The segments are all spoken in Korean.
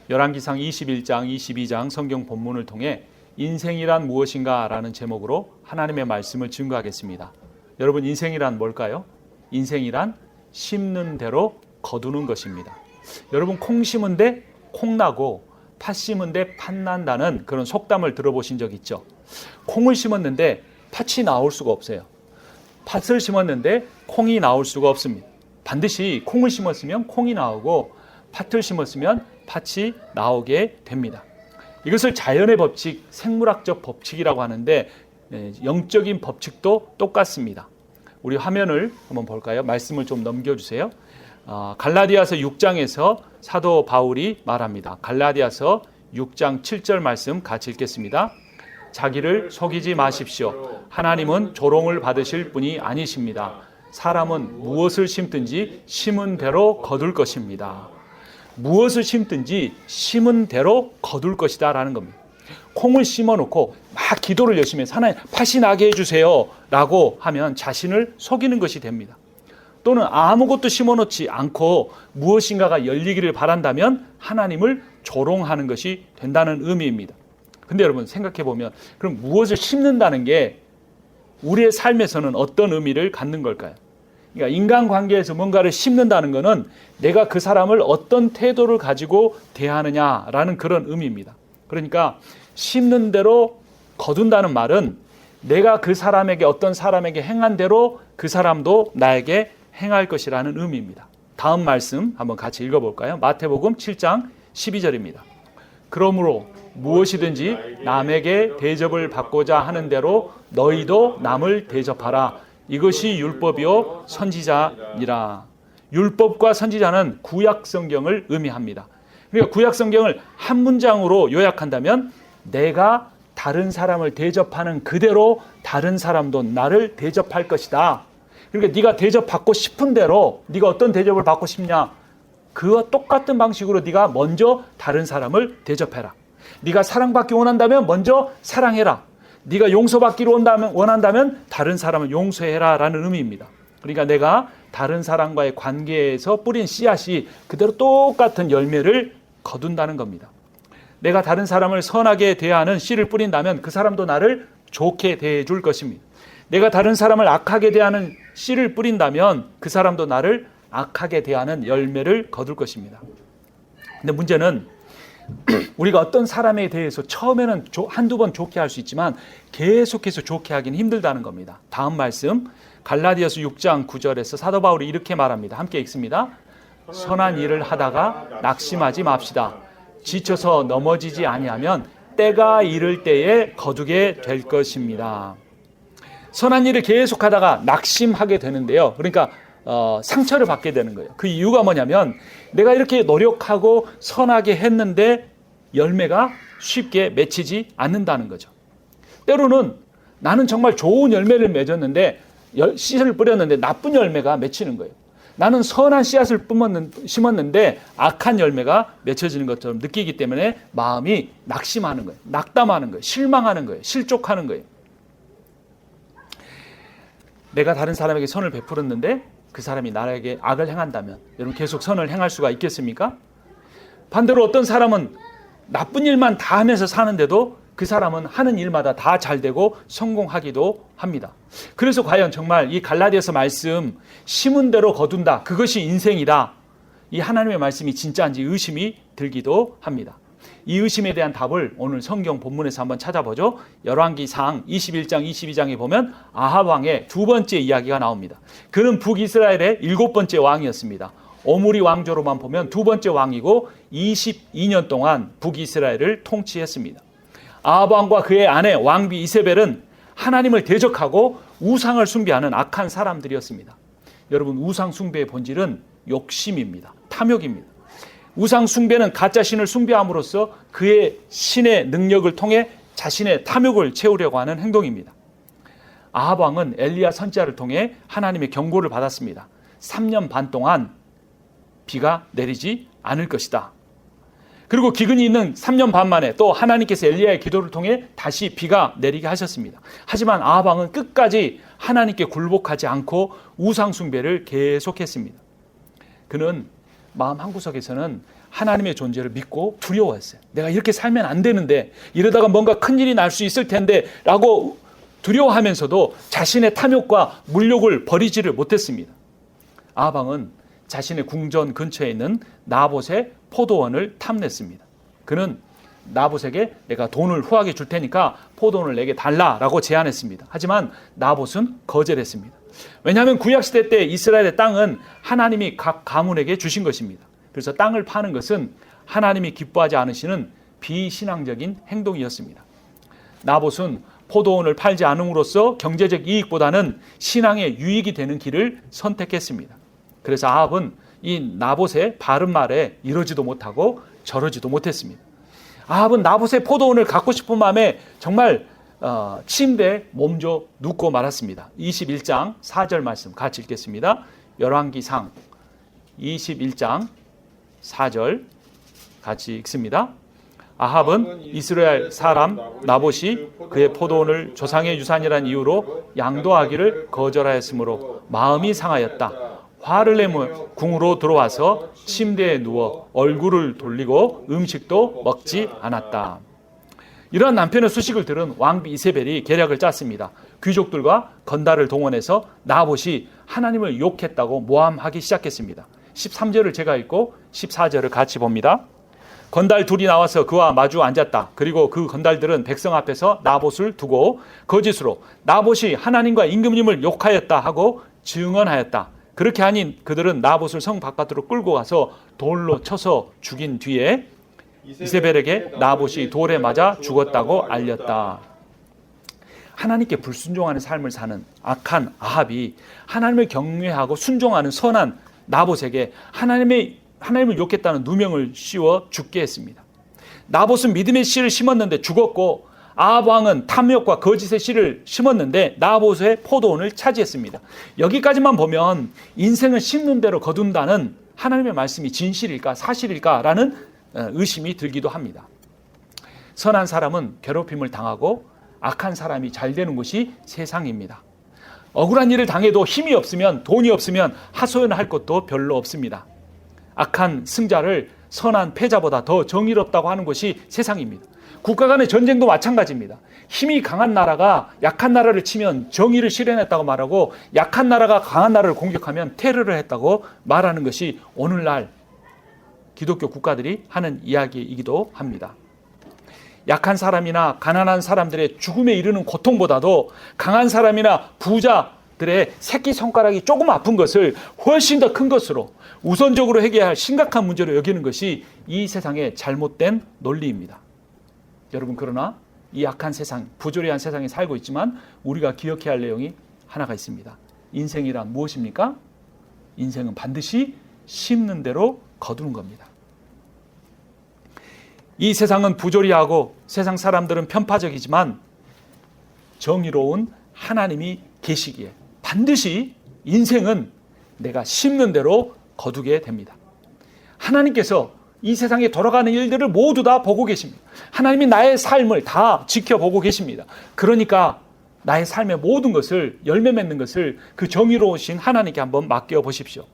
열왕기상 21장, 22장 성경 본문을 통해 인생이란 무엇인가 라는 제목으로 하나님의 말씀을 증거하겠습니다. 여러분, 인생이란 뭘까요? 인생이란 심는 대로 거두는 것입니다. 여러분, 콩 심은 데 콩 나고 팥 심은 데 팥 난다는 그런 속담을 들어보신 적 있죠? 콩을 심었는데 팥이 나올 수가 없어요. 팥을 심었는데 콩이 나올 수가 없습니다. 반드시 콩을 심었으면 콩이 나오고 팥을 심었으면 팥이 나오게 됩니다. 이것을 자연의 법칙, 생물학적 법칙이라고 하는데 영적인 법칙도 똑같습니다. 우리 화면을 한번 볼까요? 말씀을 좀 넘겨주세요. 갈라디아서 6장에서 사도 바울이 말합니다. 갈라디아서 6장 7절 말씀 같이 읽겠습니다. 자기를 속이지 마십시오. 하나님은 조롱을 받으실 분이 아니십니다. 사람은 무엇을 심든지 심은 대로 거둘 것입니다. 무엇을 심든지 심은 대로 거둘 것이다 라는 겁니다. 콩을 심어놓고 막 기도를 열심히 해서 하나님 팥이 나게 해주세요 라고 하면 자신을 속이는 것이 됩니다. 또는 아무것도 심어놓지 않고 무엇인가가 열리기를 바란다면 하나님을 조롱하는 것이 된다는 의미입니다. 근데 여러분, 생각해보면 그럼 무엇을 심는다는 게 우리의 삶에서는 어떤 의미를 갖는 걸까요? 그러니까 인간관계에서 뭔가를 심는다는 것은 내가 그 사람을 어떤 태도를 가지고 대하느냐라는 그런 의미입니다. 그러니까 심는 대로 거둔다는 말은 내가 그 사람에게, 어떤 사람에게 행한 대로 그 사람도 나에게 행할 것이라는 의미입니다. 다음 말씀 한번 같이 읽어볼까요? 마태복음 7장 12절입니다. 그러므로 무엇이든지 남에게 대접을 받고자 하는 대로 너희도 남을 대접하라. 이것이 율법이요 선지자니라. 율법과 선지자는 구약 성경을 의미합니다. 그러니까 구약 성경을 한 문장으로 요약한다면 내가 다른 사람을 대접하는 그대로 다른 사람도 나를 대접할 것이다. 그러니까 네가 대접받고 싶은 대로, 네가 어떤 대접을 받고 싶냐, 그와 똑같은 방식으로 네가 먼저 다른 사람을 대접해라. 네가 사랑받기 원한다면 먼저 사랑해라. 네가 용서받기를 원한다면 다른 사람을 용서해라 라는 의미입니다. 그러니까 내가 다른 사람과의 관계에서 뿌린 씨앗이 그대로 똑같은 열매를 거둔다는 겁니다. 내가 다른 사람을 선하게 대하는 씨를 뿌린다면 그 사람도 나를 좋게 대해 줄 것입니다. 내가 다른 사람을 악하게 대하는 씨를 뿌린다면 그 사람도 나를 악하게 대하는 열매를 거둘 것입니다. 근데 문제는 우리가 어떤 사람에 대해서 처음에는 한두 번 좋게 할 수 있지만 계속해서 좋게 하기는 힘들다는 겁니다. 다음 말씀 갈라디아서 6장 9절에서 사도 바울이 이렇게 말합니다. 함께 읽습니다. 선한 일을 하다가 낙심하지 맙시다. 지쳐서 넘어지지 아니하면 때가 이를 때에 거두게 될 것입니다. 선한 일을 계속하다가 낙심하게 되는데요. 그러니까 상처를 받게 되는 거예요. 그 이유가 뭐냐면 내가 이렇게 노력하고 선하게 했는데 열매가 쉽게 맺히지 않는다는 거죠. 때로는 나는 정말 좋은 열매를 맺었는데 씨를 뿌렸는데 나쁜 열매가 맺히는 거예요. 나는 선한 씨앗을 심었는데 악한 열매가 맺혀지는 것처럼 느끼기 때문에 마음이 낙심하는 거예요. 낙담하는 거예요. 실망하는 거예요. 실족하는 거예요. 내가 다른 사람에게 선을 베풀었는데 그 사람이 나에게 악을 행한다면 여러분 계속 선을 행할 수가 있겠습니까? 반대로 어떤 사람은 나쁜 일만 다 하면서 사는데도 그 사람은 하는 일마다 다 잘 되고 성공하기도 합니다. 그래서 과연 정말 이 갈라디아서 말씀 심은 대로 거둔다, 그것이 인생이다, 이 하나님의 말씀이 진짜인지 의심이 들기도 합니다. 이 의심에 대한 답을 오늘 성경 본문에서 한번 찾아보죠. 열왕기상 21장 22장에 보면 아합 왕의 두 번째 이야기가 나옵니다. 그는 북이스라엘의 7번째 왕이었습니다. 오므리 왕조로만 보면 두 번째 왕이고 22년 동안 북이스라엘을 통치했습니다. 아합 왕과 그의 아내 왕비 이세벨은 하나님을 대적하고 우상을 숭배하는 악한 사람들이었습니다. 여러분, 우상 숭배의 본질은 욕심입니다. 탐욕입니다. 우상 숭배는 가짜 신을 숭배함으로써 그의 신의 능력을 통해 자신의 탐욕을 채우려고 하는 행동입니다. 아합 왕은 엘리야 선지자를 통해 하나님의 경고를 받았습니다. 3년 반 동안 비가 내리지 않을 것이다. 그리고 기근이 있는 3년 반 만에 또 하나님께서 엘리야의 기도를 통해 다시 비가 내리게 하셨습니다. 하지만 아합 왕은 끝까지 하나님께 굴복하지 않고 우상 숭배를 계속했습니다. 그는 마음 한구석에서는 하나님의 존재를 믿고 두려워했어요. 내가 이렇게 살면 안 되는데, 이러다가 뭔가 큰일이 날 수 있을 텐데 라고 두려워하면서도 자신의 탐욕과 물욕을 버리지를 못했습니다. 아합 왕은 자신의 궁전 근처에 있는 나봇의 포도원을 탐냈습니다. 그는 나봇에게 내가 돈을 후하게 줄 테니까 포도원을 내게 달라라고 제안했습니다. 하지만 나봇은 거절했습니다. 왜냐하면 구약시대 때 이스라엘의 땅은 하나님이 각 가문에게 주신 것입니다. 그래서 땅을 파는 것은 하나님이 기뻐하지 않으시는 비신앙적인 행동이었습니다. 나봇은 포도원을 팔지 않음으로써 경제적 이익보다는 신앙의 유익이 되는 길을 선택했습니다. 그래서 아합은 이 나봇의 바른 말에 이러지도 못하고 저러지도 못했습니다. 아합은 나봇의 포도원을 갖고 싶은 마음에 정말 침대에 몸져 눕고 말았습니다. 21장 4절 말씀 같이 읽겠습니다. 열왕기상 21장 4절 같이 읽습니다. 아합은 이스라엘 사람 나봇이 그의 포도원을 조상의 유산이라는 이유로 양도하기를 거절하였으므로 마음이 상하였다. 화를 내며 궁으로 들어와서 침대에 누워 얼굴을 돌리고 음식도 먹지 않았다. 이러한 남편의 소식을 들은 왕비 이세벨이 계략을 짰습니다. 귀족들과 건달을 동원해서 나봇이 하나님을 욕했다고 모함하기 시작했습니다. 13절을 제가 읽고 14절을 같이 봅니다. 건달 둘이 나와서 그와 마주 앉았다. 그리고 그 건달들은 백성 앞에서 나봇을 두고 거짓으로 나봇이 하나님과 임금님을 욕하였다 하고 증언하였다. 그렇게 하니 그들은 나봇을 성 바깥으로 끌고 가서 돌로 쳐서 죽인 뒤에 이세벨에게 나봇이 돌에 맞아 죽었다고 알렸다. 하나님께 불순종하는 삶을 사는 악한 아합이 하나님을 경외하고 순종하는 선한 나봇에게 하나님을 욕했다는 누명을 씌워 죽게 했습니다. 나봇은 믿음의 씨를 심었는데 죽었고, 아합 왕은 탐욕과 거짓의 씨를 심었는데 나봇의 포도원을 차지했습니다. 여기까지만 보면 인생을 심는 대로 거둔다는 하나님의 말씀이 진실일까 사실일까라는 의심이 들기도 합니다. 선한 사람은 괴롭힘을 당하고 악한 사람이 잘 되는 것이 세상입니다. 억울한 일을 당해도 힘이 없으면, 돈이 없으면 하소연할 것도 별로 없습니다. 악한 승자를 선한 패자보다 더 정의롭다고 하는 것이 세상입니다. 국가 간의 전쟁도 마찬가지입니다. 힘이 강한 나라가 약한 나라를 치면 정의를 실현했다고 말하고, 약한 나라가 강한 나라를 공격하면 테러를 했다고 말하는 것이 오늘날 기독교 국가들이 하는 이야기이기도 합니다. 약한 사람이나 가난한 사람들의 죽음에 이르는 고통보다도 강한 사람이나 부자들의 새끼손가락이 조금 아픈 것을 훨씬 더 큰 것으로 우선적으로 해결해야 할 심각한 문제로 여기는 것이 이 세상의 잘못된 논리입니다. 여러분, 그러나 이 약한 세상, 부조리한 세상에 살고 있지만 우리가 기억해야 할 내용이 하나가 있습니다. 인생이란 무엇입니까? 인생은 반드시 심는 대로 거두는 겁니다. 이 세상은 부조리하고 세상 사람들은 편파적이지만 정의로운 하나님이 계시기에 반드시 인생은 내가 심는 대로 거두게 됩니다. 하나님께서 이 세상에 돌아가는 일들을 모두 다 보고 계십니다. 하나님이 나의 삶을 다 지켜보고 계십니다. 그러니까 나의 삶의 모든 것을, 열매 맺는 것을 그 정의로우신 하나님께 한번 맡겨 보십시오.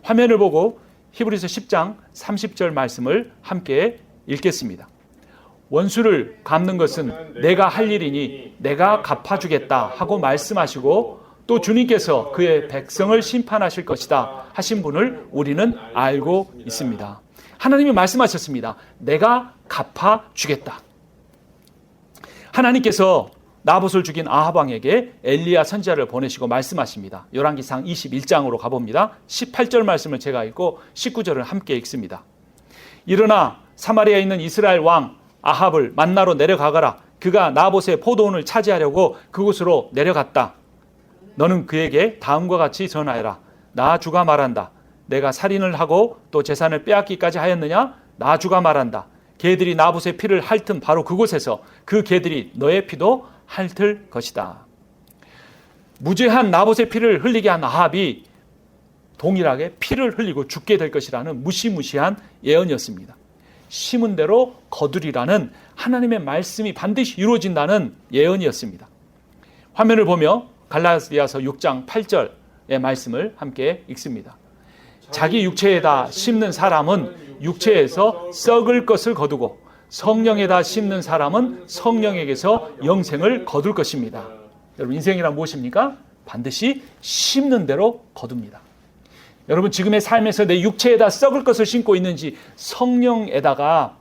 화면을 보고 히브리서 10장 30절 말씀을 함께 읽겠습니다. 원수를 갚는 것은 내가 할 일이니 내가 갚아주겠다 하고 말씀하시고, 또 주님께서 그의 백성을 심판하실 것이다 하신 분을 우리는 알고 있습니다. 하나님이 말씀하셨습니다. 내가 갚아주겠다. 하나님께서 나봇을 죽인 아합 왕에게 엘리야 선지자를 보내시고 말씀하십니다. 열왕기상 21장으로 가봅니다. 18절 말씀을 제가 읽고 19절을 함께 읽습니다. 일어나 사마리아에 있는 이스라엘 왕 아합을 만나러 내려가거라. 그가 나봇의 포도원을 차지하려고 그곳으로 내려갔다. 너는 그에게 다음과 같이 전하여라. 나 주가 말한다. 내가 살인을 하고 또 재산을 빼앗기까지 하였느냐? 나 주가 말한다. 개들이 나봇의 피를 핥은 바로 그곳에서 그 개들이 너의 피도 핥을 것이다. 무죄한 나봇의 피를 흘리게 한 아합이 동일하게 피를 흘리고 죽게 될 것이라는 무시무시한 예언이었습니다. 심은 대로 거두리라는 하나님의 말씀이 반드시 이루어진다는 예언이었습니다. 화면을 보며 갈라디아서 6장 8절의 말씀을 함께 읽습니다. 자기 육체에다 심는 사람은 육체에서 썩을 것을 거두고 성령에다 심는 사람은 성령에게서 영생을 거둘 것입니다. 여러분, 인생이란 무엇입니까? 반드시 심는 대로 거둡니다. 여러분, 지금의 삶에서 내 육체에다 썩을 것을 심고 있는지 성령에다가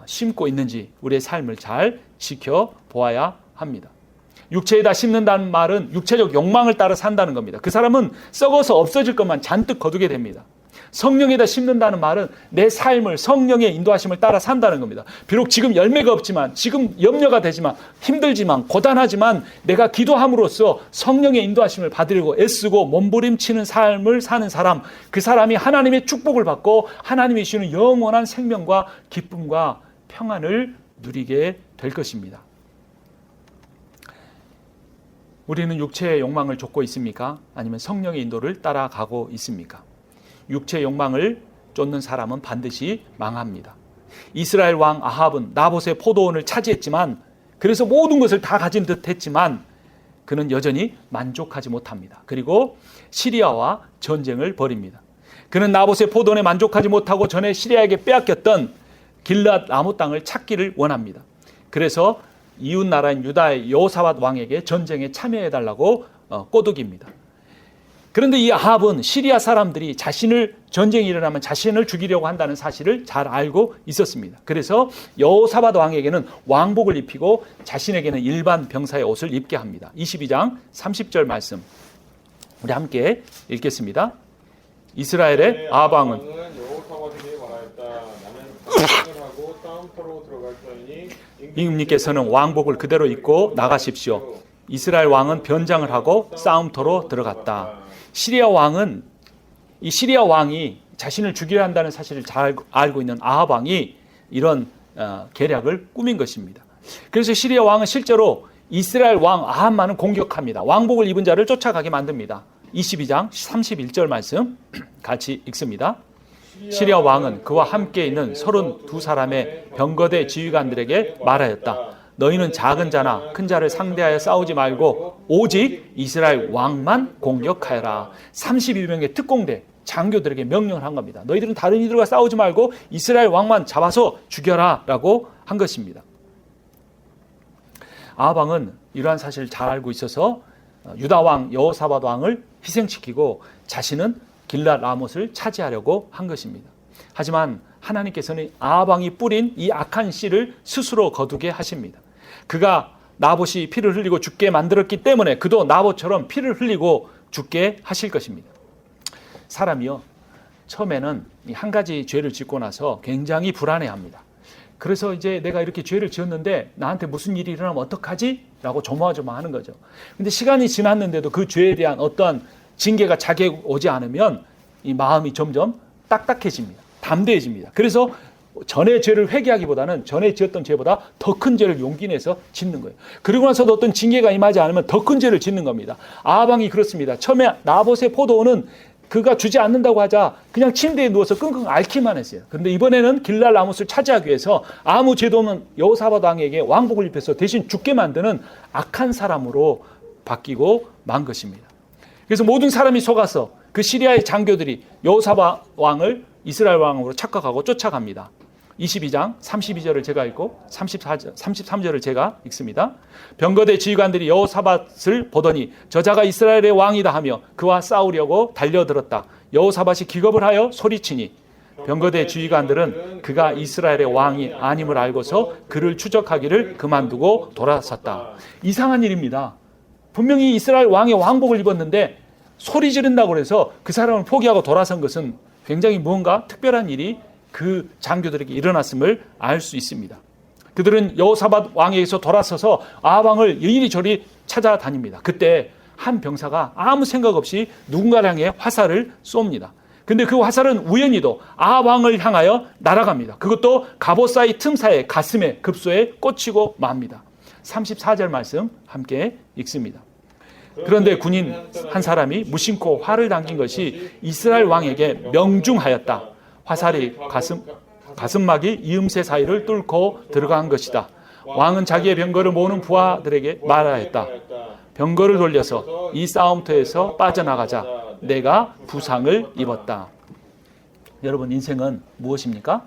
심고 있는지 우리의 삶을 잘 지켜보아야 합니다. 육체에다 심는다는 말은 육체적 욕망을 따라 산다는 겁니다. 그 사람은 썩어서 없어질 것만 잔뜩 거두게 됩니다. 성령에다 심는다는 말은 내 삶을 성령의 인도하심을 따라 산다는 겁니다. 비록 지금 열매가 없지만, 지금 염려가 되지만, 힘들지만, 고단하지만 내가 기도함으로써 성령의 인도하심을 받으려고 애쓰고 몸부림치는 삶을 사는 사람, 그 사람이 하나님의 축복을 받고 하나님이 주시는 영원한 생명과 기쁨과 평안을 누리게 될 것입니다. 우리는 육체의 욕망을 좇고 있습니까? 아니면 성령의 인도를 따라가고 있습니까? 육체의 욕망을 쫓는 사람은 반드시 망합니다. 이스라엘 왕 아합은 나봇의 포도원을 차지했지만, 그래서 모든 것을 다 가진 듯 했지만 그는 여전히 만족하지 못합니다. 그리고 시리아와 전쟁을 벌입니다. 그는 나봇의 포도원에 만족하지 못하고 전에 시리아에게 빼앗겼던 길앗 라못 땅을 찾기를 원합니다. 그래서 이웃 나라인 유다의 여호사밧 왕에게 전쟁에 참여해달라고 꼬드깁니다. 그런데 이 아합은 시리아 사람들이 전쟁이 일어나면 자신을 죽이려고 한다는 사실을 잘 알고 있었습니다. 그래서 여호사밧 왕에게는 왕복을 입히고 자신에게는 일반 병사의 옷을 입게 합니다. 22장 30절 말씀 우리 함께 읽겠습니다. 이스라엘의 아합 왕은 임금님께서는 왕복을 그대로 입고 나가십시오. 이스라엘 왕은 변장을 하고 싸움터로 들어갔다. 시리아 왕이 자신을 죽이려 한다는 사실을 잘 알고 있는 아합 왕이 이런 계략을 꾸민 것입니다. 그래서 시리아 왕은 실제로 이스라엘 왕 아합만을 공격합니다. 왕복을 입은 자를 쫓아가게 만듭니다. 22장 31절 말씀 같이 읽습니다. 시리아 왕은 그와 함께 있는 32사람의 병거대 지휘관들에게 말하였다. 너희는 작은 자나 큰 자를 상대하여 싸우지 말고 오직 이스라엘 왕만 공격하여라. 32명의 특공대 장교들에게 명령을 한 겁니다. 너희들은 다른 이들과 싸우지 말고 이스라엘 왕만 잡아서 죽여라 라고 한 것입니다. 아합 왕은 이러한 사실을 잘 알고 있어서 유다 왕 여호사밧 왕을 희생시키고 자신은 길앗 라못을 차지하려고 한 것입니다. 하지만 하나님께서는 아합 왕이 뿌린 이 악한 씨를 스스로 거두게 하십니다. 그가 나봇이 피를 흘리고 죽게 만들었기 때문에 그도 나봇처럼 피를 흘리고 죽게 하실 것입니다. 사람이요, 처음에는 한 가지 죄를 짓고 나서 굉장히 불안해합니다. 그래서 이제 내가 이렇게 죄를 지었는데 나한테 무슨 일이 일어나면 어떡하지? 라고 조마조마하는 거죠. 근데 시간이 지났는데도 그 죄에 대한 어떠한 징계가 자기에게 오지 않으면 이 마음이 점점 딱딱해집니다. 담대해집니다. 그래서 전의 죄를 회개하기보다는 전에 지었던 죄보다 더 큰 죄를 용기 내서 짓는 거예요. 그리고 나서도 어떤 징계가 임하지 않으면 더 큰 죄를 짓는 겁니다. 아합 왕이 그렇습니다. 처음에 나봇의 포도원은 그가 주지 않는다고 하자 그냥 침대에 누워서 끙끙 앓기만 했어요. 그런데 이번에는 길앗 라못을 차지하기 위해서 아무 죄도 없는 여호사밧 왕에게 왕복을 입혀서 대신 죽게 만드는 악한 사람으로 바뀌고 만 것입니다. 그래서 모든 사람이 속아서 그 시리아의 장교들이 여호사밧 왕을 이스라엘 왕으로 착각하고 쫓아갑니다. 22장 32절을 제가 읽고 33절을 제가 읽습니다. 병거대 지휘관들이 여호사밧을 보더니 저자가 이스라엘의 왕이다 하며 그와 싸우려고 달려들었다. 여호사밧이 기겁을 하여 소리치니 병거대 지휘관들은 그가 이스라엘의 왕이 아님을 알고서 그를 추적하기를 그만두고 돌아섰다. 이상한 일입니다. 분명히 이스라엘 왕의 왕복을 입었는데 소리 지른다고 해서 그 사람을 포기하고 돌아선 것은 굉장히 무언가 특별한 일이 그 장교들에게 일어났음을 알 수 있습니다. 그들은 여호사밧 왕에게서 돌아서서 아합 왕을 이리저리 찾아다닙니다. 그때 한 병사가 아무 생각 없이 누군가를 향해 화살을 쏩니다. 근데 그 화살은 우연히도 아합 왕을 향하여 날아갑니다. 그것도 갑옷 사이 틈 사이에 가슴에 급소에 꽂히고 맙니다. 34절 말씀 함께 읽습니다. 그런데 군인 한 사람이 무심코 활을 당긴 것이 이스라엘 왕에게 명중하였다. 화살이 가슴막이 이음새 사이를 뚫고 들어간 것이다. 왕은 자기의 병거를 모으는 부하들에게 말하였다. 병거를 돌려서 이 싸움터에서 빠져나가자. 내가 부상을 입었다. 여러분, 인생은 무엇입니까?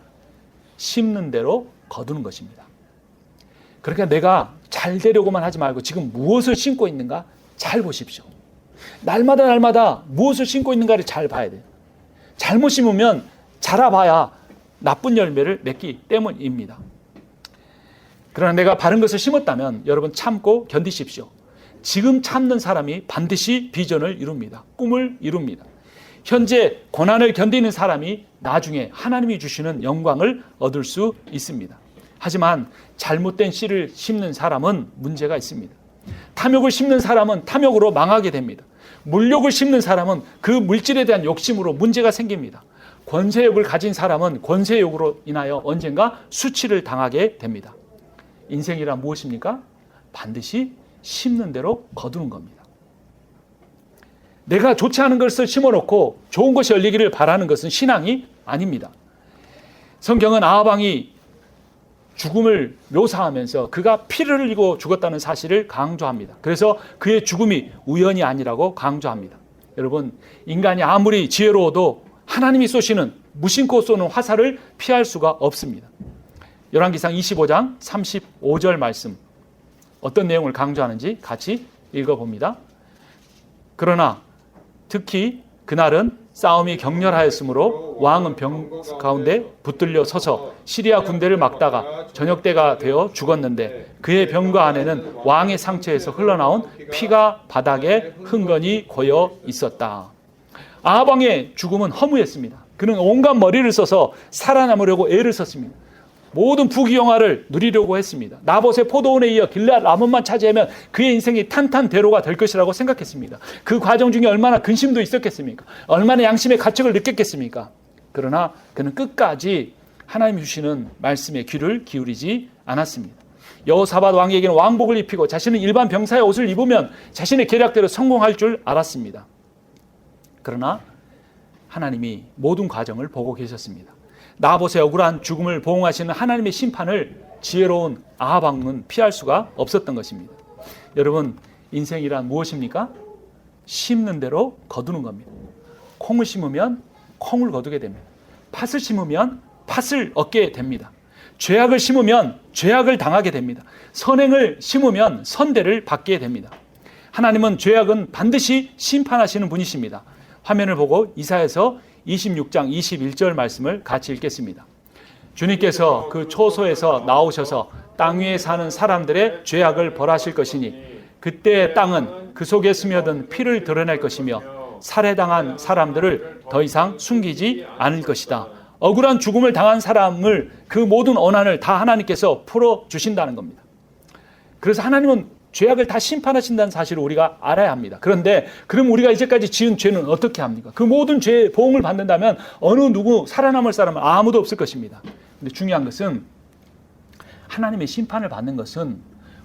심는 대로 거두는 것입니다. 그러니까 내가 잘 되려고만 하지 말고 지금 무엇을 심고 있는가 잘 보십시오. 날마다 무엇을 심고 있는가를 잘 봐야 돼요. 잘못 심으면 자라봐야 나쁜 열매를 맺기 때문입니다. 그러나 내가 바른 것을 심었다면 여러분 참고 견디십시오. 지금 참는 사람이 반드시 비전을 이룹니다. 꿈을 이룹니다. 현재 고난을 견디는 사람이 나중에 하나님이 주시는 영광을 얻을 수 있습니다. 하지만 잘못된 씨를 심는 사람은 문제가 있습니다. 탐욕을 심는 사람은 탐욕으로 망하게 됩니다. 물욕을 심는 사람은 그 물질에 대한 욕심으로 문제가 생깁니다. 권세욕을 가진 사람은 권세욕으로 인하여 언젠가 수치를 당하게 됩니다. 인생이란 무엇입니까? 반드시 심는 대로 거두는 겁니다. 내가 좋지 않은 것을 심어놓고 좋은 것이 열리기를 바라는 것은 신앙이 아닙니다. 성경은 아합 왕이 죽음을 묘사하면서 그가 피를 흘리고 죽었다는 사실을 강조합니다. 그래서 그의 죽음이 우연이 아니라고 강조합니다. 여러분, 인간이 아무리 지혜로워도 하나님이 쏘시는 무심코 쏘는 화살을 피할 수가 없습니다. 열왕기상 25장 35절 말씀, 어떤 내용을 강조하는지 같이 읽어봅니다. 그러나 특히 그날은 싸움이 격렬하였으므로 왕은 병 가운데 붙들려 서서 시리아 군대를 막다가 저녁 때가 되어 죽었는데 그의 병과 안에는 왕의 상처에서 흘러나온 피가 바닥에 흥건히 고여 있었다. 아합 왕의 죽음은 허무했습니다. 그는 온갖 머리를 써서 살아남으려고 애를 썼습니다. 모든 부귀영화를 누리려고 했습니다. 나봇의 포도원에 이어 길앗 라몬만 차지하면 그의 인생이 탄탄대로가 될 것이라고 생각했습니다. 그 과정 중에 얼마나 근심도 있었겠습니까? 얼마나 양심의 가책을 느꼈겠습니까? 그러나 그는 끝까지 하나님이 주시는 말씀에 귀를 기울이지 않았습니다. 여호사밧 왕에게는 왕복을 입히고 자신은 일반 병사의 옷을 입으면 자신의 계략대로 성공할 줄 알았습니다. 그러나 하나님이 모든 과정을 보고 계셨습니다. 나봇의 억울한 죽음을 보응하시는 하나님의 심판을 지혜로운 아합 왕은 피할 수가 없었던 것입니다. 여러분, 인생이란 무엇입니까? 심는 대로 거두는 겁니다. 콩을 심으면 콩을 거두게 됩니다. 팥을 심으면 팥을 얻게 됩니다. 죄악을 심으면 죄악을 당하게 됩니다. 선행을 심으면 선대를 받게 됩니다. 하나님은 죄악은 반드시 심판하시는 분이십니다. 화면을 보고 이사야서 26장 21절 말씀을 같이 읽겠습니다. 주님께서 그 초소에서 나오셔서 땅 위에 사는 사람들의 죄악을 벌하실 것이니 그때 땅은 그 속에 스며든 피를 드러낼 것이며 살해당한 사람들을 더 이상 숨기지 않을 것이다. 억울한 죽음을 당한 사람을 그 모든 원한을 다 하나님께서 풀어주신다는 겁니다. 그래서 하나님은 죄악을 다 심판하신다는 사실을 우리가 알아야 합니다. 그런데 그럼 우리가 이제까지 지은 죄는 어떻게 합니까? 그 모든 죄의 보응을 받는다면 어느 누구 살아남을 사람은 아무도 없을 것입니다. 근데 중요한 것은 하나님의 심판을 받는 것은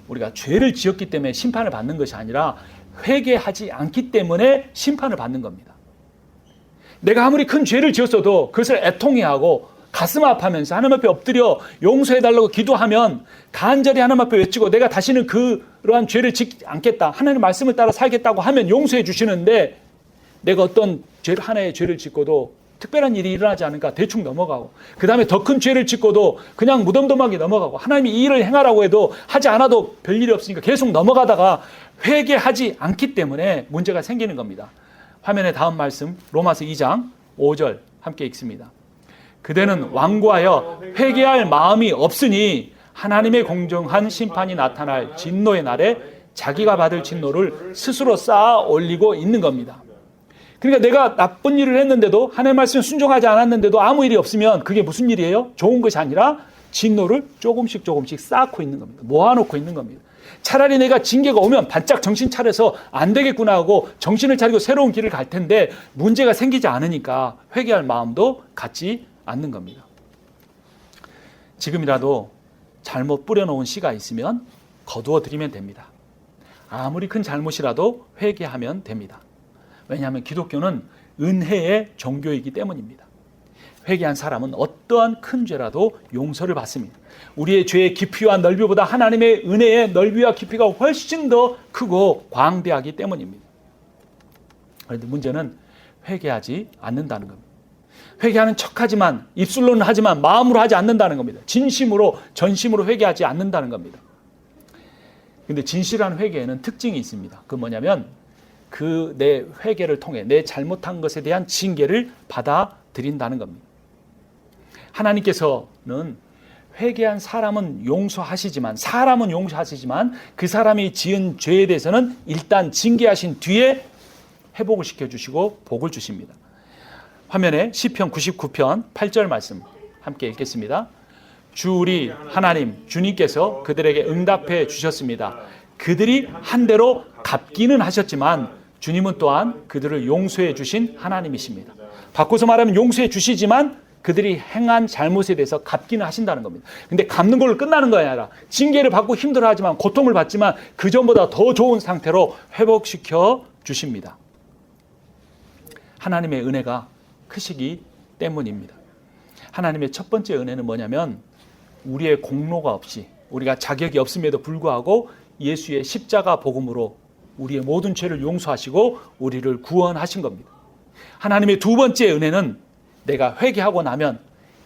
우리가 죄를 지었기 때문에 심판을 받는 것이 아니라 회개하지 않기 때문에 심판을 받는 겁니다. 내가 아무리 큰 죄를 지었어도 그것을 애통해하고 가슴 아파하면서 하나님 앞에 엎드려 용서해달라고 기도하면 간절히 하나님 앞에 외치고 내가 다시는 그러한 죄를 짓지 않겠다, 하나님의 말씀을 따라 살겠다고 하면 용서해 주시는데 내가 어떤 하나의 죄를 짓고도 특별한 일이 일어나지 않으니까 대충 넘어가고 그 다음에 더 큰 죄를 짓고도 그냥 무덤덤하게 넘어가고 하나님이 이 일을 행하라고 해도 하지 않아도 별일이 없으니까 계속 넘어가다가 회개하지 않기 때문에 문제가 생기는 겁니다. 화면의 다음 말씀 로마서 2장 5절 함께 읽습니다. 그대는 완고하여 회개할 마음이 없으니 하나님의 공정한 심판이 나타날 진노의 날에 자기가 받을 진노를 스스로 쌓아 올리고 있는 겁니다. 그러니까 내가 나쁜 일을 했는데도 하나님의 말씀에 순종하지 않았는데도 아무 일이 없으면 그게 무슨 일이에요? 좋은 것이 아니라 진노를 조금씩 쌓고 있는 겁니다. 모아놓고 있는 겁니다. 차라리 내가 징계가 오면 반짝 정신 차려서 안 되겠구나 하고 정신을 차리고 새로운 길을 갈 텐데 문제가 생기지 않으니까 회개할 마음도 갖지 않는 겁니다. 지금이라도 잘못 뿌려놓은 씨가 있으면 거두어 드리면 됩니다. 아무리 큰 잘못이라도 회개하면 됩니다. 왜냐하면 기독교는 은혜의 종교이기 때문입니다. 회개한 사람은 어떠한 큰 죄라도 용서를 받습니다. 우리의 죄의 깊이와 넓이보다 하나님의 은혜의 넓이와 깊이가 훨씬 더 크고 광대하기 때문입니다. 그런데 문제는 회개하지 않는다는 겁니다. 회개하는 척하지만, 입술로는 하지만 마음으로 하지 않는다는 겁니다. 진심으로, 전심으로 회개하지 않는다는 겁니다. 근데 진실한 회개에는 특징이 있습니다. 그 뭐냐면 그 내 회개를 통해 내 잘못한 것에 대한 징계를 받아들인다는 겁니다. 하나님께서는 회개한 사람은 용서하시지만 그 사람이 지은 죄에 대해서는 일단 징계하신 뒤에 회복을 시켜주시고 복을 주십니다. 화면에 시편 99편 8절 말씀 함께 읽겠습니다. 주 우리 하나님 주님께서 그들에게 응답해 주셨습니다. 그들이 한 대로 갚기는 하셨지만 주님은 또한 그들을 용서해 주신 하나님이십니다. 바꿔서 말하면 용서해 주시지만 그들이 행한 잘못에 대해서 갚기는 하신다는 겁니다. 근데 갚는 걸로 끝나는 거 아니라 징계를 받고 힘들어하지만, 고통을 받지만 그 전보다 더 좋은 상태로 회복시켜 주십니다. 하나님의 은혜가 크시기 때문입니다. 하나님의 첫 번째 은혜는 뭐냐면 우리의 공로가 없이, 우리가 자격이 없음에도 불구하고 예수의 십자가 복음으로 우리의 모든 죄를 용서하시고 우리를 구원하신 겁니다. 하나님의 두 번째 은혜는 내가 회개하고 나면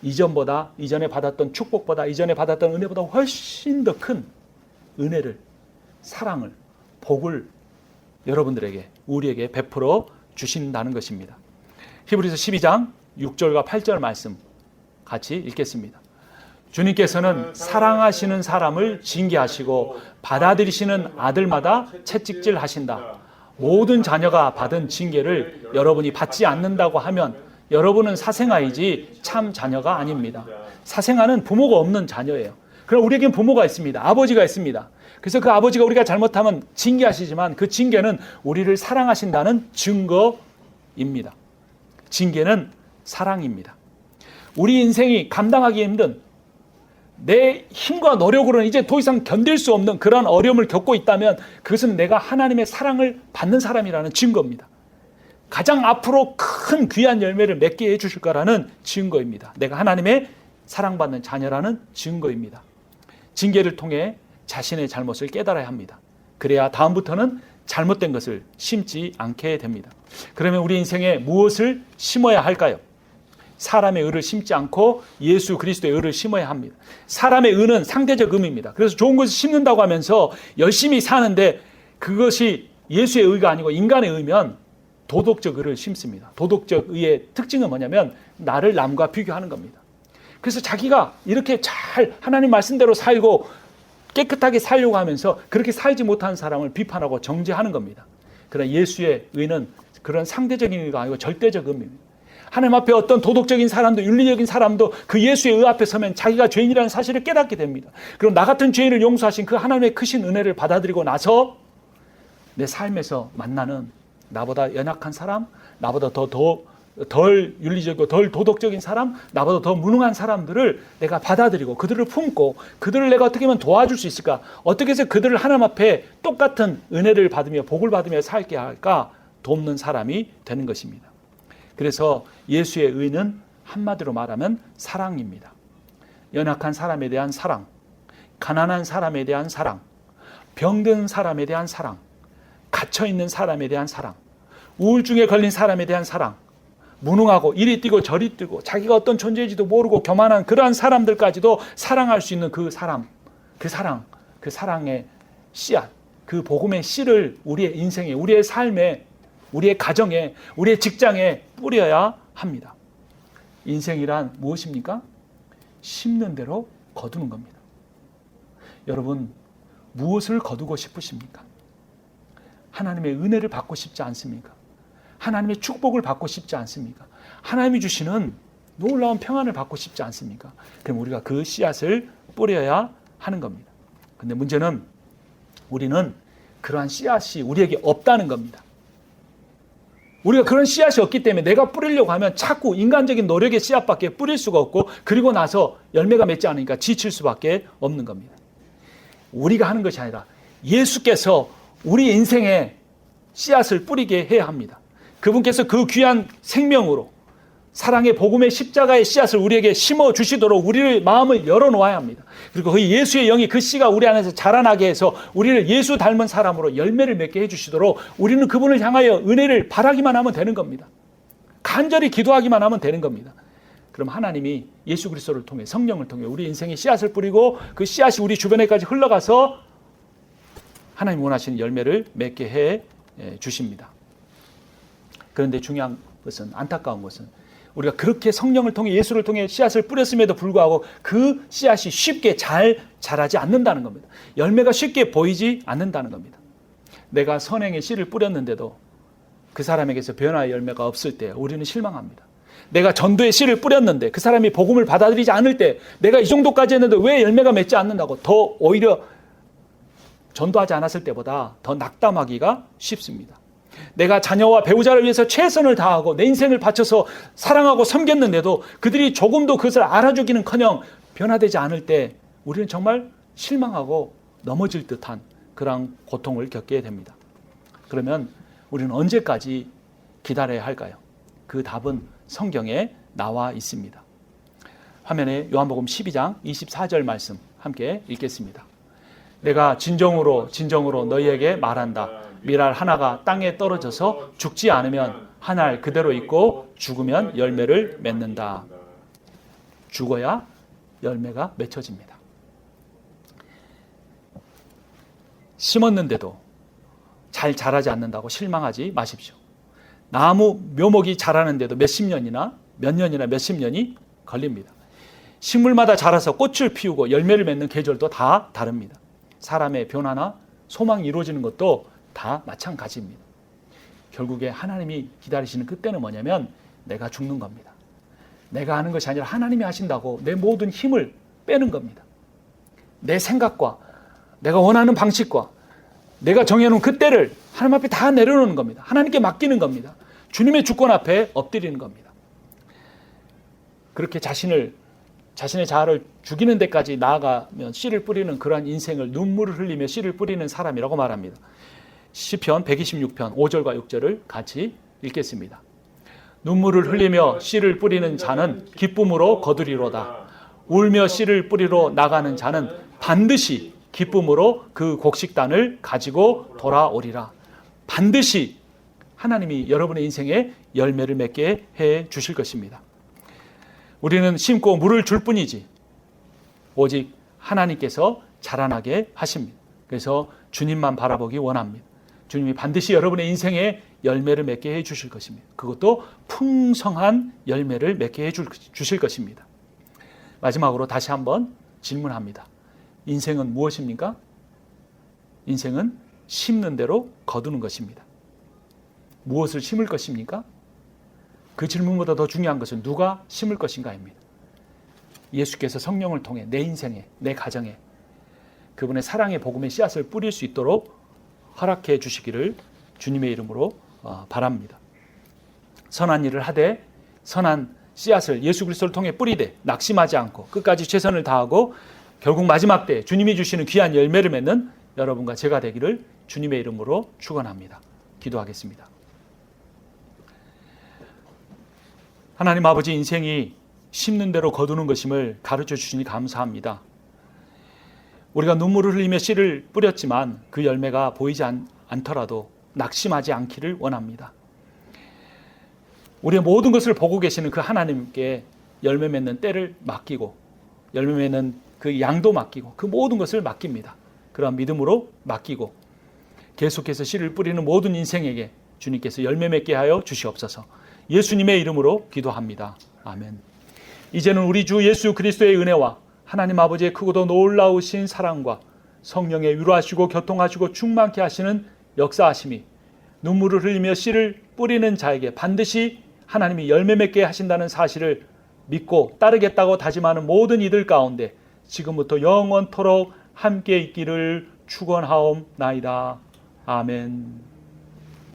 이전에 받았던 축복보다, 이전에 받았던 은혜보다 훨씬 더 큰 은혜를, 사랑을, 복을 여러분들에게, 우리에게 베풀어 주신다는 것입니다. 히브리서 12장 6절과 8절 말씀 같이 읽겠습니다. 주님께서는 사랑하시는 사람을 징계하시고 받아들이시는 아들마다 채찍질 하신다. 모든 자녀가 받은 징계를 여러분이 받지 않는다고 하면 여러분은 사생아이지 참 자녀가 아닙니다. 사생아는 부모가 없는 자녀예요. 그럼 우리에겐 부모가 있습니다. 아버지가 있습니다. 그래서 그 아버지가 우리가 잘못하면 징계하시지만 그 징계는 우리를 사랑하신다는 증거입니다. 징계는 사랑입니다. 우리 인생이 감당하기 힘든, 내 힘과 노력으로는 이제 더 이상 견딜 수 없는 그런 어려움을 겪고 있다면 그것은 내가 하나님의 사랑을 받는 사람이라는 증거입니다. 가장 앞으로 큰 귀한 열매를 맺게 해주실 거라는 증거입니다. 내가 하나님의 사랑받는 자녀라는 증거입니다. 징계를 통해 자신의 잘못을 깨달아야 합니다. 그래야 다음부터는 잘못된 것을 심지 않게 됩니다. 그러면 우리 인생에 무엇을 심어야 할까요? 사람의 의를 심지 않고 예수 그리스도의 의를 심어야 합니다. 사람의 의는 상대적 의미입니다. 그래서 좋은 것을 심는다고 하면서 열심히 사는데 그것이 예수의 의가 아니고 인간의 의면 도덕적 의를 심습니다. 도덕적 의의 특징은 뭐냐면 나를 남과 비교하는 겁니다. 그래서 자기가 이렇게 잘 하나님 말씀대로 살고 깨끗하게 살려고 하면서 그렇게 살지 못한 사람을 비판하고 정죄하는 겁니다. 그러나 예수의 의는 그런 상대적인 의가 아니고 절대적 의입니다. 하나님 앞에 어떤 도덕적인 사람도, 윤리적인 사람도 그 예수의 의 앞에 서면 자기가 죄인이라는 사실을 깨닫게 됩니다. 그럼 나 같은 죄인을 용서하신 그 하나님의 크신 은혜를 받아들이고 나서 내 삶에서 만나는 나보다 연약한 사람, 나보다 덜 윤리적이고 덜 도덕적인 사람, 나보다 더 무능한 사람들을 내가 받아들이고 그들을 품고 그들을 내가 어떻게 하면 도와줄 수 있을까? 어떻게 해서 그들을 하나님 앞에 똑같은 은혜를 받으며 복을 받으며 살게 할까? 돕는 사람이 되는 것입니다. 그래서 예수의 의는 한마디로 말하면 사랑입니다. 연약한 사람에 대한 사랑, 가난한 사람에 대한 사랑, 병든 사람에 대한 사랑, 갇혀있는 사람에 대한 사랑, 우울증에 걸린 사람에 대한 사랑, 무능하고 이리 뛰고 저리 뛰고 자기가 어떤 존재인지도 모르고 교만한 그러한 사람들까지도 사랑할 수 있는 그 사랑, 그 사랑의 씨앗, 그 복음의 씨를 우리의 인생에, 우리의 삶에, 우리의 가정에, 우리의 직장에 뿌려야 합니다. 인생이란 무엇입니까? 심는 대로 거두는 겁니다. 여러분, 무엇을 거두고 싶으십니까? 하나님의 은혜를 받고 싶지 않습니까? 하나님의 축복을 받고 싶지 않습니까? 하나님이 주시는 놀라운 평안을 받고 싶지 않습니까? 그럼 우리가 그 씨앗을 뿌려야 하는 겁니다. 근데 문제는 우리는 그러한 씨앗이 우리에게 없다는 겁니다. 우리가 그런 씨앗이 없기 때문에 내가 뿌리려고 하면 자꾸 인간적인 노력의 씨앗밖에 뿌릴 수가 없고 그리고 나서 열매가 맺지 않으니까 지칠 수밖에 없는 겁니다. 우리가 하는 것이 아니라 예수께서 우리 인생에 씨앗을 뿌리게 해야 합니다. 그분께서 그 귀한 생명으로 사랑의 복음의 십자가의 씨앗을 우리에게 심어주시도록 우리를 마음을 열어놓아야 합니다. 그리고 그 예수의 영이 그 씨가 우리 안에서 자라나게 해서 우리를 예수 닮은 사람으로 열매를 맺게 해주시도록 우리는 그분을 향하여 은혜를 바라기만 하면 되는 겁니다. 간절히 기도하기만 하면 되는 겁니다. 그럼 하나님이 예수 그리스도를 통해, 성령을 통해 우리 인생에 씨앗을 뿌리고 그 씨앗이 우리 주변에까지 흘러가서 하나님 원하시는 열매를 맺게 해 주십니다. 그런데 중요한 것은, 안타까운 것은, 우리가 그렇게 성령을 통해, 예수를 통해 씨앗을 뿌렸음에도 불구하고 그 씨앗이 쉽게 잘 자라지 않는다는 겁니다. 열매가 쉽게 보이지 않는다는 겁니다. 내가 선행의 씨를 뿌렸는데도 그 사람에게서 변화의 열매가 없을 때 우리는 실망합니다. 내가 전도의 씨를 뿌렸는데 그 사람이 복음을 받아들이지 않을 때, 내가 이 정도까지 했는데 왜 열매가 맺지 않는다고, 더 오히려 전도하지 않았을 때보다 더 낙담하기가 쉽습니다. 내가 자녀와 배우자를 위해서 최선을 다하고 내 인생을 바쳐서 사랑하고 섬겼는데도 그들이 조금도 그것을 알아주기는커녕 변화되지 않을 때 우리는 정말 실망하고 넘어질 듯한 그런 고통을 겪게 됩니다. 그러면 우리는 언제까지 기다려야 할까요? 그 답은 성경에 나와 있습니다. 화면에 요한복음 12장 24절 말씀 함께 읽겠습니다. 내가 진정으로 너희에게 말한다. 밀알 하나가 땅에 떨어져서 죽지 않으면 한 알 그대로 있고 죽으면 열매를 맺는다. 죽어야 열매가 맺혀집니다. 심었는데도 잘 자라지 않는다고 실망하지 마십시오. 나무 묘목이 자라는데도 몇십 년이나 몇십 년이 걸립니다. 식물마다 자라서 꽃을 피우고 열매를 맺는 계절도 다 다릅니다. 사람의 변화나 소망이 이루어지는 것도 다 마찬가지입니다. 결국에 하나님이 기다리시는 그때는 뭐냐면 내가 죽는 겁니다. 내가 하는 것이 아니라 하나님이 하신다고 내 모든 힘을 빼는 겁니다. 내 생각과 내가 원하는 방식과 내가 정해놓은 그 때를 하나님 앞에 다 내려놓는 겁니다. 하나님께 맡기는 겁니다. 주님의 주권 앞에 엎드리는 겁니다. 그렇게 자신의 자아를 죽이는 데까지 나아가면 씨를 뿌리는 그러한 인생을, 눈물을 흘리며 씨를 뿌리는 사람이라고 말합니다. 시편 126편 5절과 6절을 같이 읽겠습니다. 눈물을 흘리며 씨를 뿌리는 자는 기쁨으로 거두리로다. 울며 씨를 뿌리러 나가는 자는 반드시 기쁨으로 그 곡식단을 가지고 돌아오리라. 반드시 하나님이 여러분의 인생에 열매를 맺게 해 주실 것입니다. 우리는 심고 물을 줄 뿐이지 오직 하나님께서 자라나게 하십니다. 그래서 주님만 바라보기 원합니다. 주님이 반드시 여러분의 인생에 열매를 맺게 해 주실 것입니다. 그것도 풍성한 열매를 맺게 해 주실 것입니다. 마지막으로 다시 한번 질문합니다. 인생은 무엇입니까? 인생은 심는 대로 거두는 것입니다. 무엇을 심을 것입니까? 그 질문보다 더 중요한 것은 누가 심을 것인가입니다. 예수께서 성령을 통해 내 인생에, 내 가정에 그분의 사랑의 복음의 씨앗을 뿌릴 수 있도록 허락해 주시기를 주님의 이름으로 바랍니다. 선한 일을 하되 선한 씨앗을 예수 그리스도를 통해 뿌리되 낙심하지 않고 끝까지 최선을 다하고 결국 마지막 때 주님이 주시는 귀한 열매를 맺는 여러분과 제가 되기를 주님의 이름으로 축원합니다. 기도하겠습니다. 하나님 아버지, 인생이 심는 대로 거두는 것임을 가르쳐 주시니 감사합니다. 우리가 눈물을 흘리며 씨를 뿌렸지만 그 열매가 보이지 않더라도 낙심하지 않기를 원합니다. 우리의 모든 것을 보고 계시는 그 하나님께 열매 맺는 때를 맡기고 열매 맺는 그 양도 맡기고 그 모든 것을 맡깁니다. 그러한 믿음으로 맡기고 계속해서 씨를 뿌리는 모든 인생에게 주님께서 열매 맺게 하여 주시옵소서. 예수님의 이름으로 기도합니다. 아멘. 이제는 우리 주 예수 그리스도의 은혜와 하나님 아버지의 크고도 놀라우신 사랑과 성령의 위로하시고 교통하시고 충만케 하시는 역사하심이 눈물을 흘리며 씨를 뿌리는 자에게 반드시 하나님이 열매 맺게 하신다는 사실을 믿고 따르겠다고 다짐하는 모든 이들 가운데 지금부터 영원토록 함께 있기를 축원하옵나이다. 아멘.